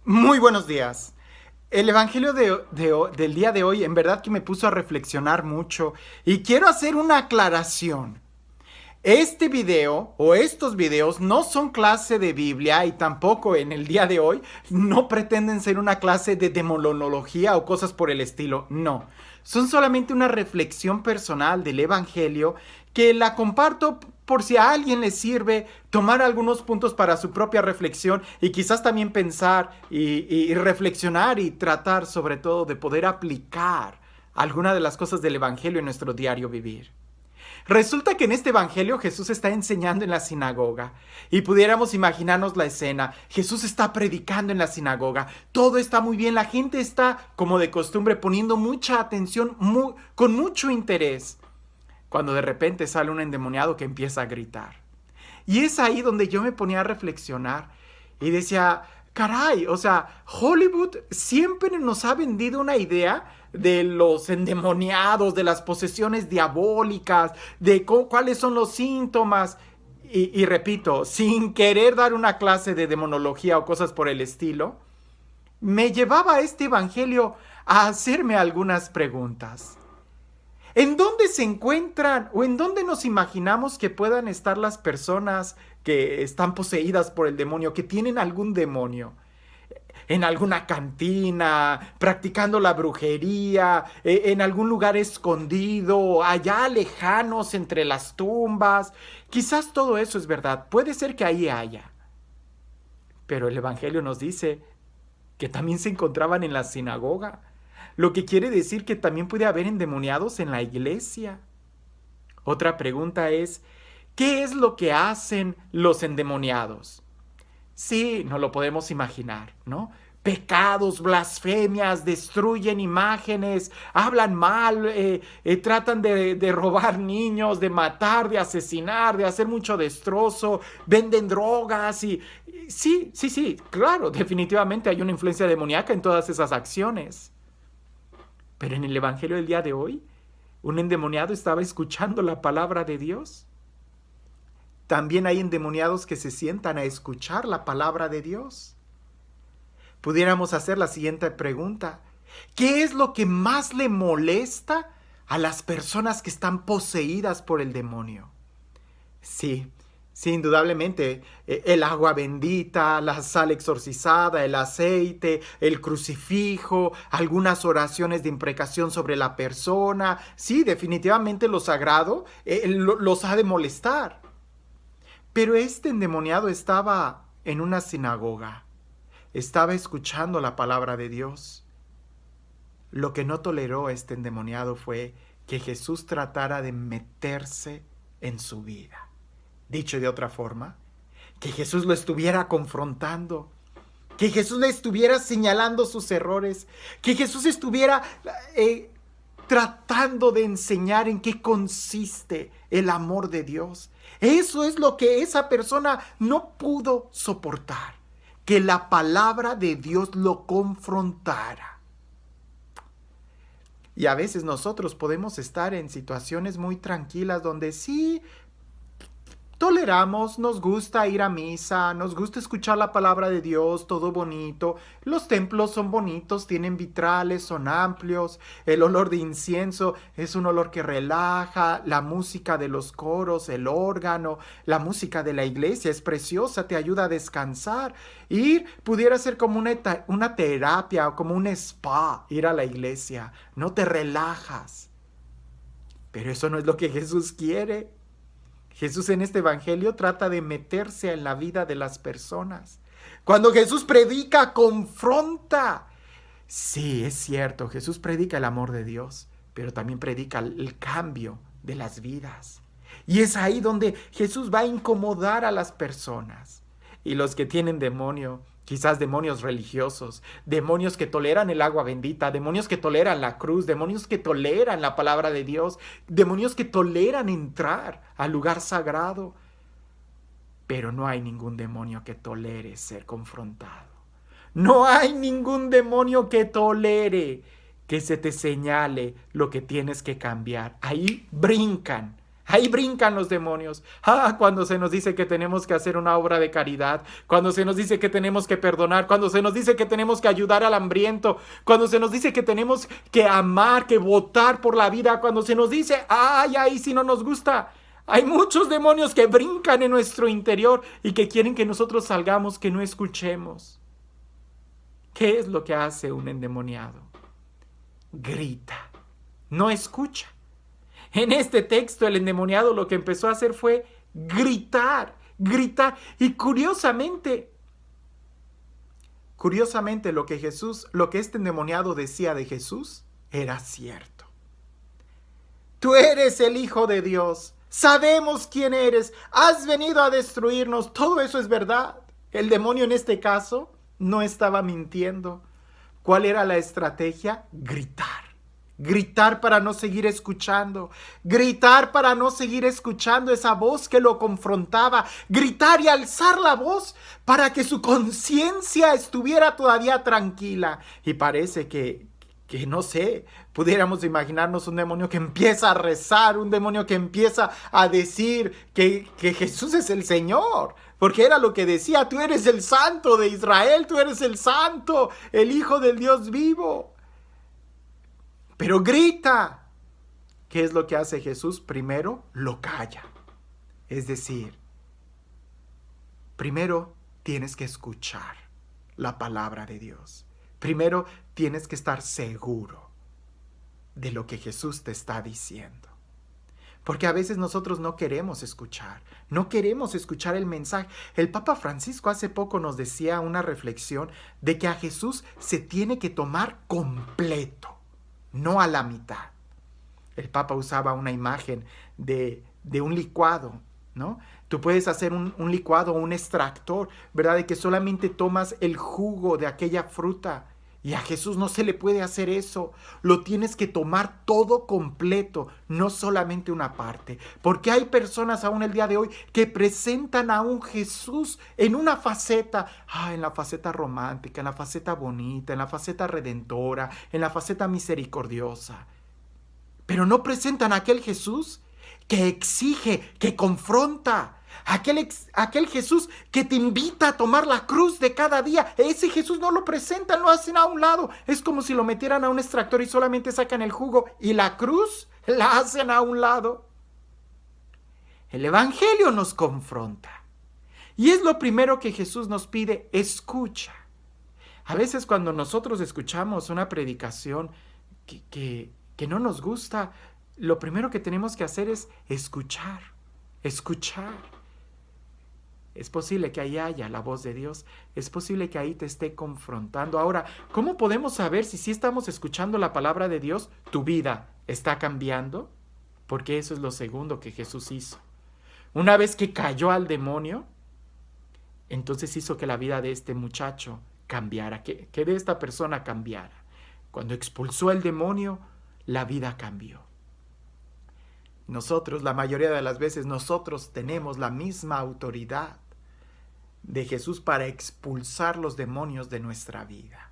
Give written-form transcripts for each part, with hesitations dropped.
Muy buenos días. El evangelio del día de hoy en verdad que me puso a reflexionar mucho y quiero hacer una aclaración. Este video o estos videos no son clase de Biblia y tampoco en el día de hoy no pretenden ser una clase de demonología o cosas por el estilo. No, son solamente una reflexión personal del evangelio que la comparto por si a alguien le sirve tomar algunos puntos para su propia reflexión y quizás también pensar y reflexionar y tratar sobre todo de poder aplicar alguna de las cosas del evangelio en nuestro diario vivir. Resulta que en este evangelio Jesús está enseñando en la sinagoga y pudiéramos imaginarnos la escena. Jesús está predicando en la sinagoga, todo está muy bien, la gente está como de costumbre poniendo mucha atención, con mucho interés, cuando de repente sale un endemoniado que empieza a gritar. Y es ahí donde yo me ponía a reflexionar y decía, caray, o sea, Hollywood siempre nos ha vendido una idea de los endemoniados, de las posesiones diabólicas, de cuáles son los síntomas. Y repito, sin querer dar una clase de demonología o cosas por el estilo, me llevaba a este evangelio a hacerme algunas preguntas. ¿En dónde se encuentran o en dónde nos imaginamos que puedan estar las personas que están poseídas por el demonio, que tienen algún demonio? ¿En alguna cantina, practicando la brujería, en algún lugar escondido, allá lejanos entre las tumbas? Quizás todo eso es verdad, puede ser que ahí haya. Pero el Evangelio nos dice que también se encontraban en la sinagoga, lo que quiere decir que también puede haber endemoniados en la iglesia. Otra pregunta es, ¿qué es lo que hacen los endemoniados? Sí, no lo podemos imaginar, ¿no? Pecados, blasfemias, destruyen imágenes, hablan mal, tratan de robar niños, de matar, de asesinar, de hacer mucho destrozo, venden drogas y... Sí, claro, definitivamente hay una influencia demoníaca en todas esas acciones. Pero en el Evangelio del día de hoy, un endemoniado estaba escuchando la palabra de Dios. También hay endemoniados que se sientan a escuchar la palabra de Dios. Pudiéramos hacer la siguiente pregunta. ¿Qué es lo que más le molesta a las personas que están poseídas por el demonio? Sí, indudablemente, el agua bendita, la sal exorcizada, el aceite, el crucifijo, algunas oraciones de imprecación sobre la persona. Sí, definitivamente lo sagrado los ha de molestar. Pero este endemoniado estaba en una sinagoga, estaba escuchando la palabra de Dios. Lo que no toleró este endemoniado fue que Jesús tratara de meterse en su vida. Dicho de otra forma, que Jesús lo estuviera confrontando, que Jesús le estuviera señalando sus errores, que Jesús estuviera tratando de enseñar en qué consiste el amor de Dios. Eso es lo que esa persona no pudo soportar, que la palabra de Dios lo confrontara. Y a veces nosotros podemos estar en situaciones muy tranquilas donde sí toleramos, nos gusta ir a misa, nos gusta escuchar la palabra de Dios, todo bonito. Los templos son bonitos, tienen vitrales, son amplios. El olor de incienso es un olor que relaja. La música de los coros, el órgano, la música de la iglesia es preciosa, te ayuda a descansar. Ir pudiera ser como una terapia o como un spa, ir a la iglesia. No te relajas. Pero eso no es lo que Jesús quiere. Jesús en este evangelio trata de meterse en la vida de las personas. Cuando Jesús predica, confronta. Sí, es cierto, Jesús predica el amor de Dios, pero también predica el cambio de las vidas. Y es ahí donde Jesús va a incomodar a las personas. Y los que tienen demonio, quizás demonios religiosos, demonios que toleran el agua bendita, demonios que toleran la cruz, demonios que toleran la palabra de Dios, demonios que toleran entrar al lugar sagrado. Pero no hay ningún demonio que tolere ser confrontado. No hay ningún demonio que tolere que se te señale lo que tienes que cambiar. Ahí brincan, Ahí brincan los demonios. Cuando se nos dice que tenemos que hacer una obra de caridad, cuando se nos dice que tenemos que perdonar, cuando se nos dice que tenemos que ayudar al hambriento, cuando se nos dice que tenemos que amar, que votar por la vida, cuando se nos dice, ahí sí no nos gusta. Hay muchos demonios que brincan en nuestro interior y que quieren que nosotros salgamos, que no escuchemos. ¿Qué es lo que hace un endemoniado? Grita, no escucha. En este texto el endemoniado lo que empezó a hacer fue gritar. Y curiosamente lo que este endemoniado decía de Jesús era cierto. Tú eres el Hijo de Dios. Sabemos quién eres. Has venido a destruirnos. Todo eso es verdad. El demonio en este caso no estaba mintiendo. ¿Cuál era la estrategia? Gritar para no seguir escuchando. Gritar para no seguir escuchando esa voz que lo confrontaba. Gritar y alzar la voz para que su conciencia estuviera todavía tranquila. Y parece que no sé, pudiéramos imaginarnos un demonio que empieza a rezar, un demonio que empieza a decir que Jesús es el Señor. Porque era lo que decía, tú eres el Santo de Israel, tú eres el Santo, el Hijo del Dios vivo. Pero grita. ¿Qué es lo que hace Jesús? Primero lo calla. Es decir, primero tienes que escuchar la palabra de Dios. Primero tienes que estar seguro de lo que Jesús te está diciendo. Porque a veces nosotros no queremos escuchar el mensaje. El Papa Francisco hace poco nos decía una reflexión de que a Jesús se tiene que tomar completo, no a la mitad. El Papa usaba una imagen de un licuado, ¿no? Tú puedes hacer un licuado o un extractor, ¿verdad? De que solamente tomas el jugo de aquella fruta. Y a Jesús no se le puede hacer eso. Lo tienes que tomar todo completo, no solamente una parte. Porque hay personas aún el día de hoy que presentan a un Jesús en una faceta, en la faceta romántica, en la faceta bonita, en la faceta redentora, en la faceta misericordiosa. Pero no presentan a aquel Jesús que exige, que confronta. Aquel Jesús que te invita a tomar la cruz de cada día. Ese Jesús no lo presentan, lo hacen a un lado. Es como si lo metieran a un extractor y solamente sacan el jugo. Y la cruz la hacen a un lado. El Evangelio nos confronta. Y es lo primero que Jesús nos pide, escucha. A veces cuando nosotros escuchamos una predicación que no nos gusta, lo primero que tenemos que hacer es escuchar. Es posible que ahí haya la voz de Dios. Es posible que ahí te esté confrontando. Ahora, ¿cómo podemos saber si sí estamos escuchando la palabra de Dios? ¿Tu vida está cambiando? Porque eso es lo segundo que Jesús hizo. Una vez que cayó al demonio, entonces hizo que la vida de este muchacho cambiara, que de esta persona cambiara. Cuando expulsó el demonio, la vida cambió. Nosotros, la mayoría de las veces, nosotros tenemos la misma autoridad de Jesús para expulsar los demonios de nuestra vida.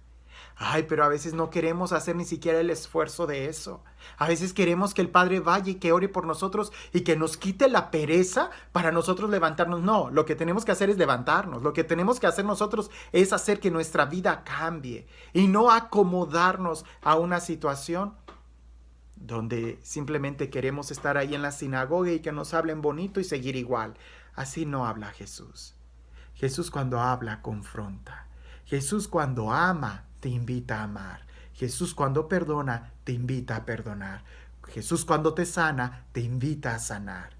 Pero a veces no queremos hacer ni siquiera el esfuerzo de eso. A veces queremos que el Padre vaya y que ore por nosotros y que nos quite la pereza para nosotros levantarnos. No, lo que tenemos que hacer es levantarnos. Lo que tenemos que hacer nosotros es hacer que nuestra vida cambie y no acomodarnos a una situación donde simplemente queremos estar ahí en la sinagoga y que nos hablen bonito y seguir igual. Así no habla Jesús. Jesús cuando habla, confronta. Jesús cuando ama, te invita a amar. Jesús cuando perdona, te invita a perdonar. Jesús cuando te sana, te invita a sanar.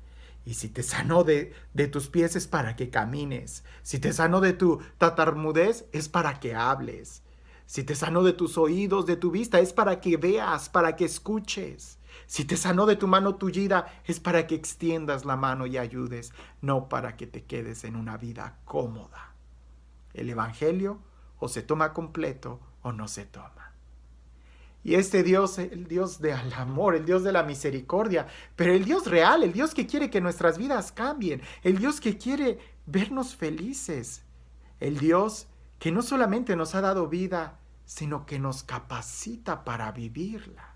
Y si te sanó de tus pies es para que camines. Si te sanó de tu tartamudez es para que hables. Si te sanó de tus oídos, de tu vista, es para que veas, para que escuches. Si te sanó de tu mano tullida, es para que extiendas la mano y ayudes, no para que te quedes en una vida cómoda. El Evangelio o se toma completo o no se toma. Y este Dios, el Dios del amor, el Dios de la misericordia, pero el Dios real, el Dios que quiere que nuestras vidas cambien, el Dios que quiere vernos felices, el Dios que no solamente nos ha dado vida, sino que nos capacita para vivirla.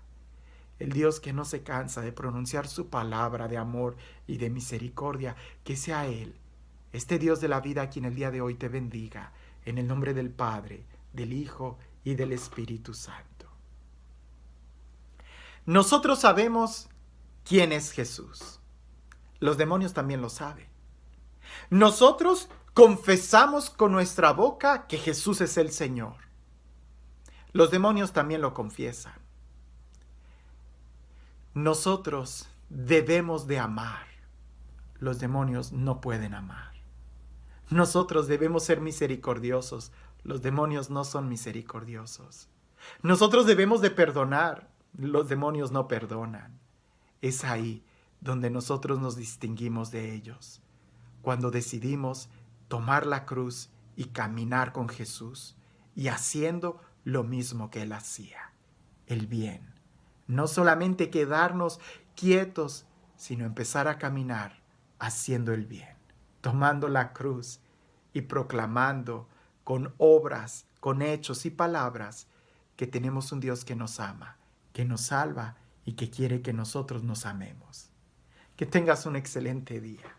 el Dios que no se cansa de pronunciar su palabra de amor y de misericordia, que sea Él, este Dios de la vida, quien el día de hoy te bendiga, en el nombre del Padre, del Hijo y del Espíritu Santo. Nosotros sabemos quién es Jesús. Los demonios también lo saben. Nosotros confesamos con nuestra boca que Jesús es el Señor. Los demonios también lo confiesan. Nosotros debemos de amar. Los demonios no pueden amar. Nosotros debemos ser misericordiosos. Los demonios no son misericordiosos. Nosotros debemos de perdonar. Los demonios no perdonan. Es ahí donde nosotros nos distinguimos de ellos. Cuando decidimos tomar la cruz y caminar con Jesús y haciendo lo mismo que Él hacía, el bien. No solamente quedarnos quietos, sino empezar a caminar haciendo el bien, tomando la cruz y proclamando con obras, con hechos y palabras que tenemos un Dios que nos ama, que nos salva y que quiere que nosotros nos amemos. Que tengas un excelente día.